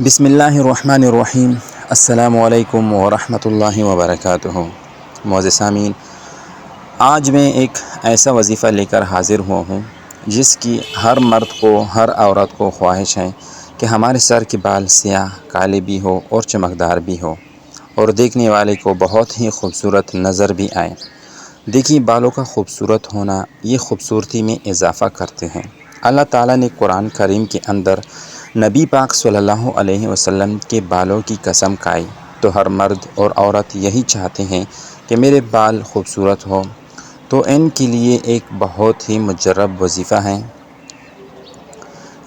بسم اللہ الرحمن الرحیم۔ السلام علیکم ورحمۃ اللہ وبرکاتہ۔ معزز سامعین، آج میں ایک ایسا وظیفہ لے کر حاضر ہوا ہوں جس کی ہر مرد کو، ہر عورت کو خواہش ہے کہ ہمارے سر کے بال سیاہ کالے بھی ہو اور چمکدار بھی ہو اور دیکھنے والے کو بہت ہی خوبصورت نظر بھی آئے۔ دیکھیے، بالوں کا خوبصورت ہونا یہ خوبصورتی میں اضافہ کرتے ہیں۔ اللہ تعالیٰ نے قرآن کریم کے اندر نبی پاک صلی اللہ علیہ وسلم کے بالوں کی قسم کھائی، تو ہر مرد اور عورت یہی چاہتے ہیں کہ میرے بال خوبصورت ہو، تو ان کے لیے ایک بہت ہی مجرب وظیفہ ہے۔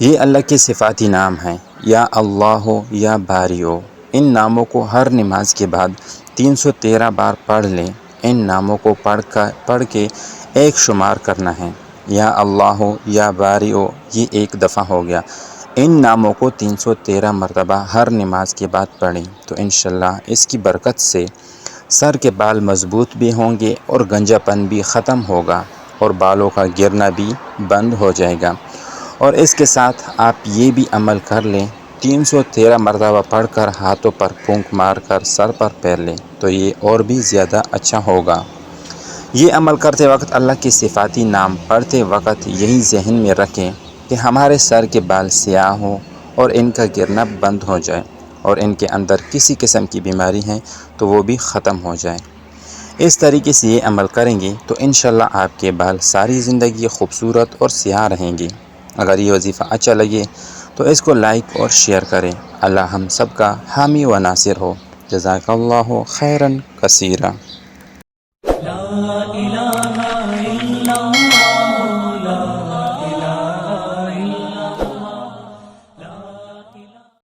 یہ اللہ کے صفاتی نام ہیں، یا اللہ، یا باریو۔ ان ناموں کو ہر نماز کے بعد 313 بار پڑھ لیں۔ ان ناموں کو پڑھ کے ایک شمار کرنا ہے۔ یا اللہ، یا باریو، یہ ایک دفعہ ہو گیا۔ ان ناموں کو 313 مرتبہ ہر نماز کے بعد پڑھیں تو انشاءاللہ اس کی برکت سے سر کے بال مضبوط بھی ہوں گے اور گنجا پن بھی ختم ہوگا اور بالوں کا گرنا بھی بند ہو جائے گا۔ اور اس کے ساتھ آپ یہ بھی عمل کر لیں، 313 مرتبہ پڑھ کر ہاتھوں پر پھونک مار کر سر پر پھیر لیں تو یہ اور بھی زیادہ اچھا ہوگا۔ یہ عمل کرتے وقت اللہ کے صفاتی نام پڑھتے وقت یہی ذہن میں رکھیں کہ ہمارے سر کے بال سیاہ ہوں اور ان کا گرنا بند ہو جائے، اور ان کے اندر کسی قسم کی بیماری ہے تو وہ بھی ختم ہو جائے۔ اس طریقے سے یہ عمل کریں گے تو انشاءاللہ آپ کے بال ساری زندگی خوبصورت اور سیاہ رہیں گے۔ اگر یہ وظیفہ اچھا لگے تو اس کو لائک اور شیئر کریں۔ اللہ ہم سب کا حامی و ناصر ہو۔ جزاک اللہ خیرا کثیرا۔